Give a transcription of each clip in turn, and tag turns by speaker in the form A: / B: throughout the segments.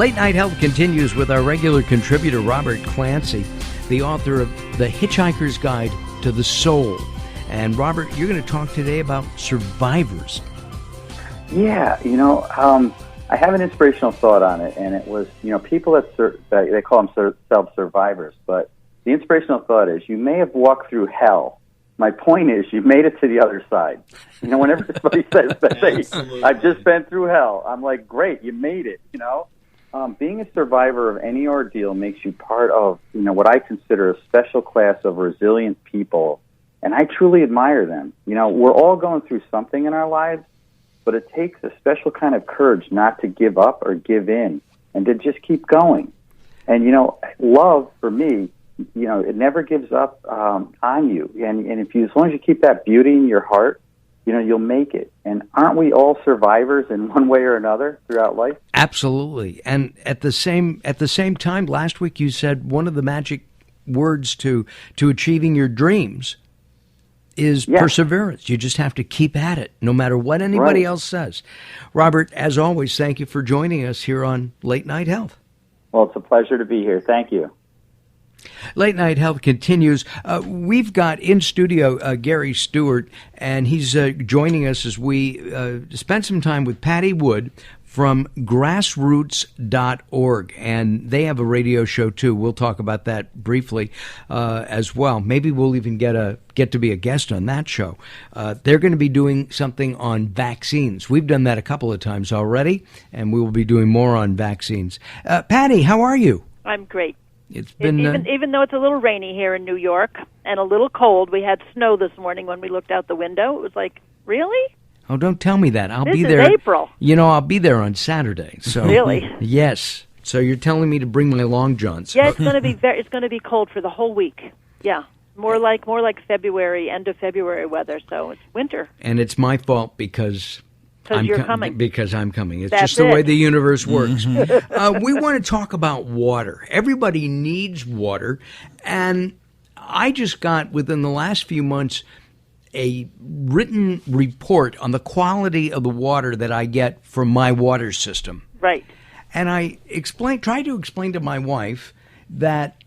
A: Late Night Health continues with our regular contributor, Robert Clancy, the author of The Hitchhiker's Guide to the Soul. And Robert, you're going to talk today about survivors.
B: Yeah, I have an inspirational thought on it, and it was, people that they call themselves survivors, but the inspirational thought is you may have walked through hell. My point is you made it to the other side. Whenever somebody says that I've just been through hell, I'm like, great, you made it, Being a survivor of any ordeal makes you part of, what I consider a special class of resilient people, and I truly admire them. We're all going through something in our lives, but it takes a special kind of courage not to give up or give in and to just keep going. And, love, for me, it never gives up on you. And if you, as long as you keep that beauty in your heart, you'll make it. And aren't we all survivors in one way or another throughout life?
A: Absolutely. And at the same time, last week you said one of the magic words to achieving your dreams is perseverance. You just have to keep at it, no matter what anybody else says. Robert, as always, thank you for joining us here on Late Night Health.
B: Well, it's a pleasure to be here. Thank you.
A: Late Night Health continues. We've got in studio Gary Stewart, and he's joining us as we spend some time with Pattie Wood from grassroots.org, and they have a radio show too. We'll talk about that briefly as well. Maybe we'll even get to be a guest on that show. They're going to be doing something on vaccines. We've done that a couple of times already, and we will be doing more on vaccines. Pattie, how are you?
C: I'm great.
A: It's been
C: even though it's a little rainy here in New York and a little cold. We had snow this morning when we looked out the window. It was like, really?
A: Oh, don't tell me that. I'll be
C: This
A: there.
C: is April.
A: I'll be there on Saturday. So
C: Really?
A: Yes. So you're telling me to bring my long johns?
C: Yeah, it's going to be it's going to be cold for the whole week. Yeah, more like February, end of February weather. So it's winter.
A: And it's my fault because
C: you're coming.
A: Because I'm coming. It's
C: That's
A: just the way
C: it.
A: the universe works. We want to talk about water. Everybody needs water. And I just got, within the last few months, a written report on the quality of the water that I get from my water system.
C: Right.
A: And I tried to explain to my wife that,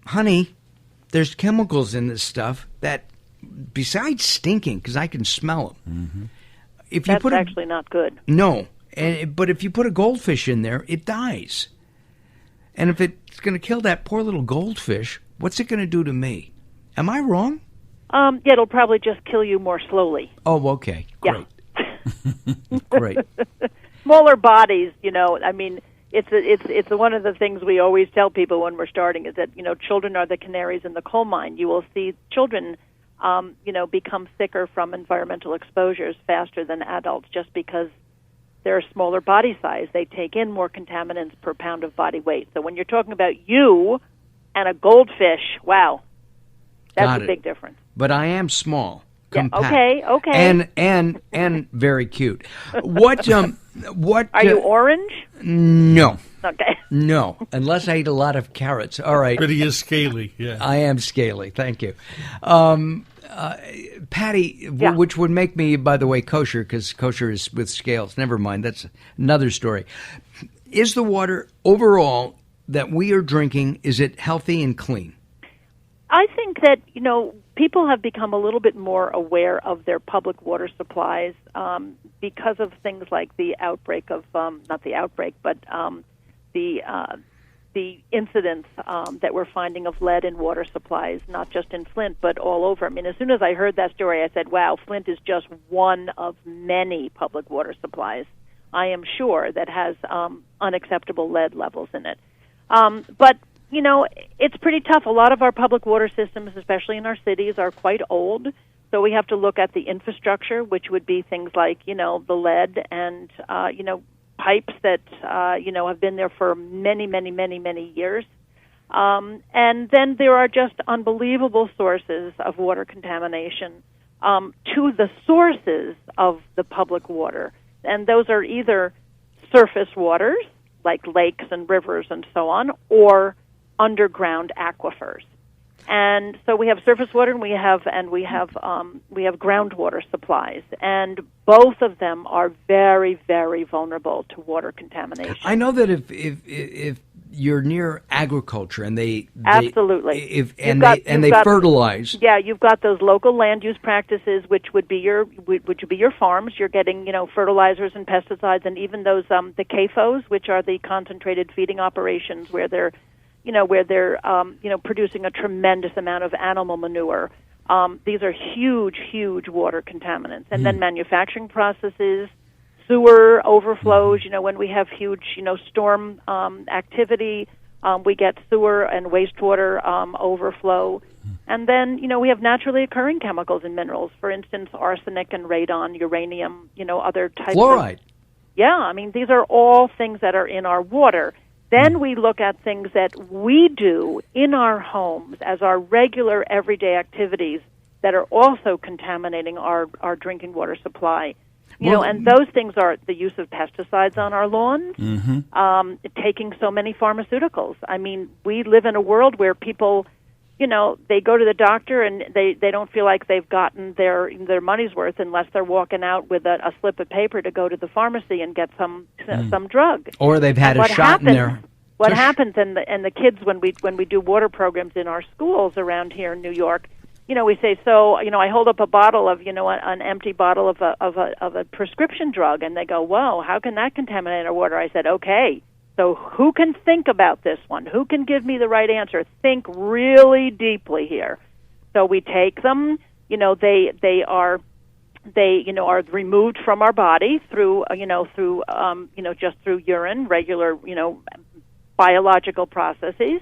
A: honey, there's chemicals in this stuff that, besides stinking, because I can smell them. If you
C: That's actually not good.
A: No. But if you put a goldfish in there, it dies. And if it's going to kill that poor little goldfish, what's it going to do to me? Am I wrong?
C: Yeah, it'll probably just kill you more slowly.
A: Oh, okay. Great.
C: Yeah.
A: Great.
C: Smaller bodies, it's one of the things we always tell people when we're starting is that, children are the canaries in the coal mine. You will see children, become sicker from environmental exposures faster than adults just because they're a smaller body size. They take in more contaminants per pound of body weight. So when you're talking about you and a goldfish, wow, that's a big difference.
A: But I am small. Compact,
C: okay.
A: And very cute. What
C: are you orange?
A: No.
C: Okay.
A: No, unless I eat a lot of carrots. All right.
D: But he is scaly, yeah.
A: I am scaly, thank you. Pattie,
C: Yeah.
A: which would make me, by the way, kosher, because kosher is with scales. Never mind, that's another story. Is the water overall that we are drinking, is it healthy and clean?
C: I think that, people have become a little bit more aware of their public water supplies because of things like the outbreak of, not the outbreak, but the incidents that we're finding of lead in water supplies, not just in Flint, but all over. I mean, as soon as I heard that story, I said, wow, Flint is just one of many public water supplies, I am sure, that has unacceptable lead levels in it. But it's pretty tough. A lot of our public water systems, especially in our cities, are quite old. So we have to look at the infrastructure, which would be things like, the lead and, pipes that, have been there for many, many, many, many years. And then there are just unbelievable sources of water contamination to the sources of the public water. And those are either surface waters, like lakes and rivers and so on, or underground aquifers. And so we have surface water, and we have groundwater supplies, and both of them are very, very vulnerable to water contamination.
A: I know that if you're near agriculture and they
C: absolutely
A: they fertilize.
C: Yeah, you've got those local land use practices, which would be your farms. You're getting fertilizers and pesticides, and even those the CAFOs, which are the concentrated feeding operations, where they're producing a tremendous amount of animal manure. These are huge water contaminants. And then manufacturing processes, sewer overflows. When we have huge, storm activity, we get sewer and wastewater overflow. And then, we have naturally occurring chemicals and minerals. For instance, arsenic and radon, uranium, other types
A: fluoride.
C: These are all things that are in our water. Then we look at things that we do in our homes as our regular everyday activities that are also contaminating our drinking water supply. And those things are the use of pesticides on our lawns, taking so many pharmaceuticals. We live in a world where people, they go to the doctor and they don't feel like they've gotten their money's worth unless they're walking out with a slip of paper to go to the pharmacy and get some drug.
A: Or they've had a shot in there.
C: What happens, and the kids, when we do water programs in our schools around here in New York, we say, so, I hold up a bottle of, an empty bottle of a prescription drug, and they go, whoa, how can that contaminate our water? I said, okay, so who can think about this one? Who can give me the right answer? Think really deeply here. So we take them, they are removed from our body through just through urine, regular, biological processes.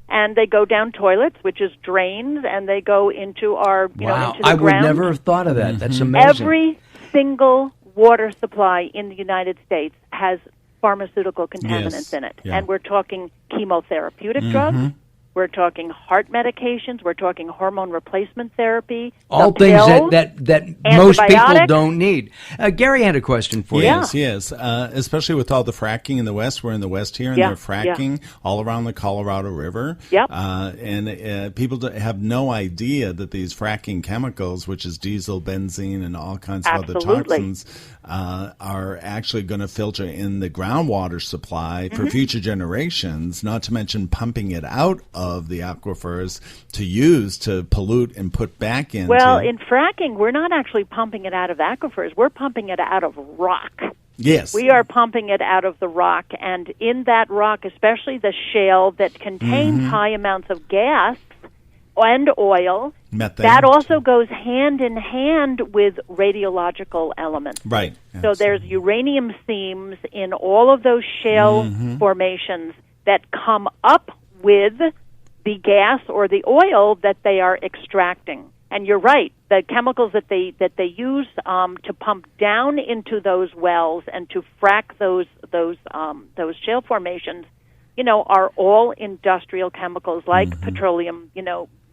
C: And they go down toilets, which is drains, and they go into our, into the ground.
A: I would never have thought of that. That's amazing.
C: Every single water supply in the United States has pharmaceutical contaminants in it. Yeah. And we're talking chemotherapeutic drugs. We're talking heart medications. We're talking hormone replacement therapy.
A: All things that most people don't need. Gary had a question for you.
D: Yes. Especially with all the fracking in the West. We're in the West here, and they're fracking all around the Colorado River.
C: Yep.
D: And people have no idea that these fracking chemicals, which is diesel, benzene, and all kinds of other toxins, are actually going to filter in the groundwater supply for future generations, not to mention pumping it out of the aquifers to use to pollute and put back into.
C: Well, in fracking, we're not actually pumping it out of aquifers. We're pumping it out of rock.
D: Yes.
C: We are pumping it out of the rock, and in that rock, especially the shale that contains high amounts of gas and oil,
D: methane,
C: that also goes hand in hand with radiological elements.
D: Right.
C: So there's uranium seams in all of those shale formations that come up with the gas or the oil that they are extracting. And you're right, the chemicals that they use to pump down into those wells and to frack those shale formations, are all industrial chemicals like petroleum,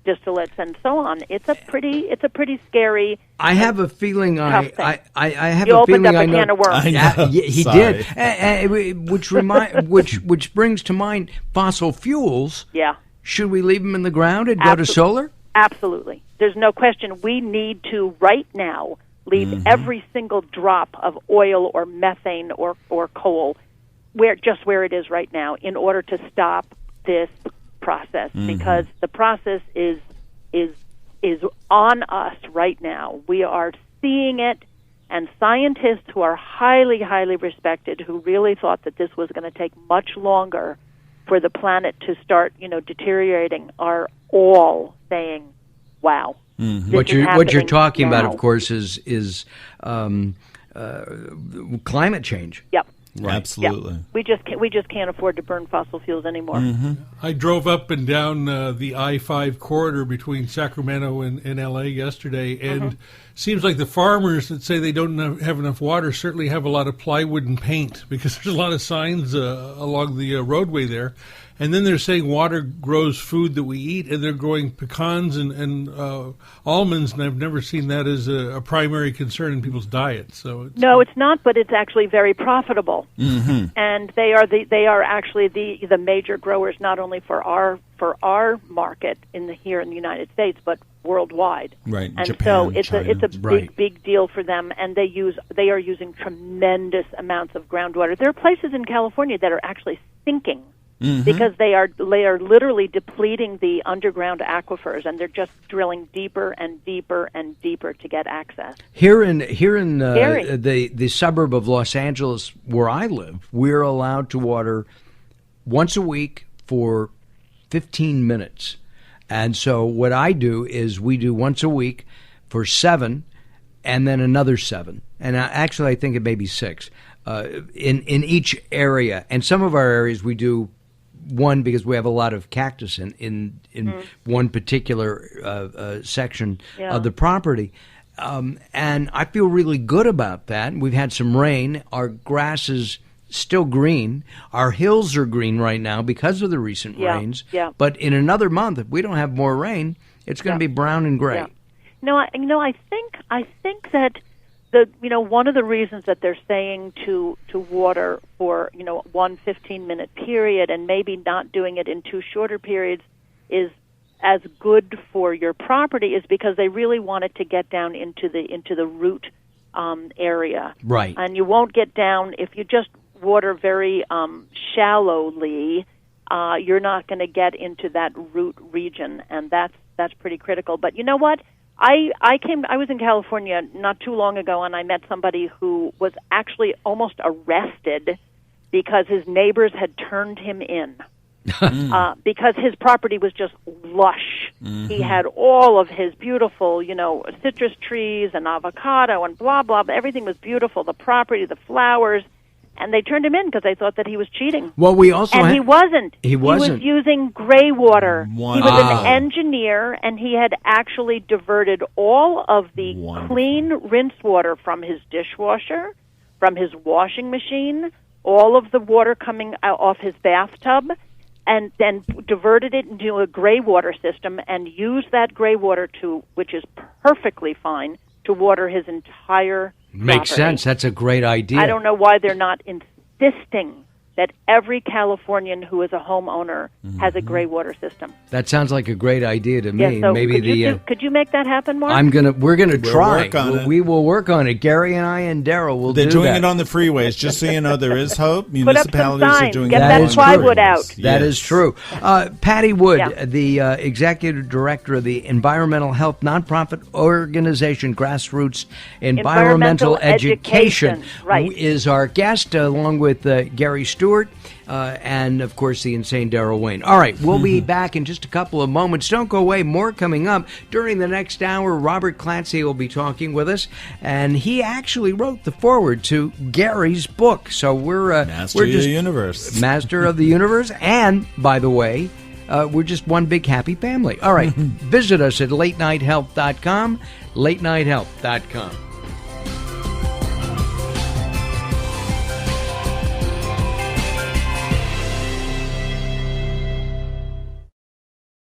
C: distillates and so on. It's a pretty scary.
A: I have a feeling
C: you
A: I have
C: a
A: feeling
C: opened up
A: I
C: a
A: know.
C: can of worms.
A: He did. Which brings to mind fossil fuels.
C: Yeah.
A: Should we leave them in the ground and go to solar?
C: Absolutely. There's no question. We need to right now leave every single drop of oil or methane or coal where it is right now in order to stop this process, because the process is on us right now. We are seeing it, and scientists who are highly, highly respected, who really thought that this was going to take much longer for the planet to start, deteriorating, are all saying, "Wow."
A: What you're talking about, of course, is climate change.
C: Yep.
D: Right. Absolutely.
C: Yeah. We just can't afford to burn fossil fuels anymore.
E: I drove up and down the I-5 corridor between Sacramento and L.A. yesterday, and seems like the farmers that say they don't have enough water certainly have a lot of plywood and paint, because there's a lot of signs along the roadway there. And then they're saying water grows food that we eat, and they're growing pecans and almonds, and I've never seen that as a primary concern in people's diet. So
C: no, it's not, but it's actually very profitable.
D: Mm-hmm.
C: And they are actually the major growers, not only for our market here in the United States, but worldwide.
D: Right,
C: and
D: Japan,
C: so it's
D: China.
C: a big deal for them, and they are using tremendous amounts of groundwater. There are places in California that are actually sinking. Mm-hmm. Because they are literally depleting the underground aquifers, and they're just drilling deeper and deeper and deeper to get access.
A: Here in the suburb of Los Angeles, where I live, we're allowed to water once a week for 15 minutes. And so what I do is we do once a week for 7, and then another 7. And actually, I think it may be 6 in each area. And some of our areas we do one because we have a lot of cactus in one particular section of the property. And I feel really good about that. We've had some rain. Our grass is still green. Our hills are green right now because of the recent rains.
C: Yeah.
A: But in another month, if we don't have more rain, it's going to be brown and gray.
C: Yeah. No, I think that one of the reasons that they're saying to water for, 1 15-minute period and maybe not doing it in 2 shorter periods is as good for your property is because they really want it to get down into the root area.
A: Right.
C: And you won't get down if you just water very shallowly. You're not going to get into that root region, and that's pretty critical. But you know what? I was in California not too long ago, and I met somebody who was actually almost arrested because his neighbors had turned him in because his property was just lush. Mm-hmm. He had all of his beautiful, citrus trees and avocado and blah, blah, blah. Everything was beautiful, the property, the flowers. And they turned him in because they thought that he was cheating.
A: Well, we also
C: he wasn't. He was using gray water. He was an engineer, and he had actually diverted all of the clean rinse water from his dishwasher, from his washing machine, all of the water coming off his bathtub, and then diverted it into a gray water system and used that gray water which is perfectly fine, to water his entire
A: Makes
C: property.
A: Sense. That's a great idea.
C: I don't know why they're not insisting that every Californian who is a homeowner has a gray water system.
A: That sounds like a great idea to me.
C: Yeah, so
A: Maybe
C: could you make that happen, Mark?
A: We're gonna try.
D: Work on it.
A: We will work on it. Gary and I and Daryl will do that.
D: They're doing it on the freeways. Just so you know, there is hope. Municipalities
C: are
D: doing
C: Get
D: that.
C: that plywood out.
D: Yes.
A: That is true. Pattie Wood, the executive director of the environmental health nonprofit organization Grassroots Environmental Education, is our guest, along with Gary Stewart. And, of course, the insane Daryl Wayne. All right, we'll be back in just a couple of moments. Don't go away. More coming up. During the next hour, Robert Clancy will be talking with us, and he actually wrote the foreword to Gary's book. So we're
D: Master of the Universe.
A: Master of the Universe. And, by the way, we're just one big happy family. All right, visit us at latenighthealth.com, latenighthealth.com.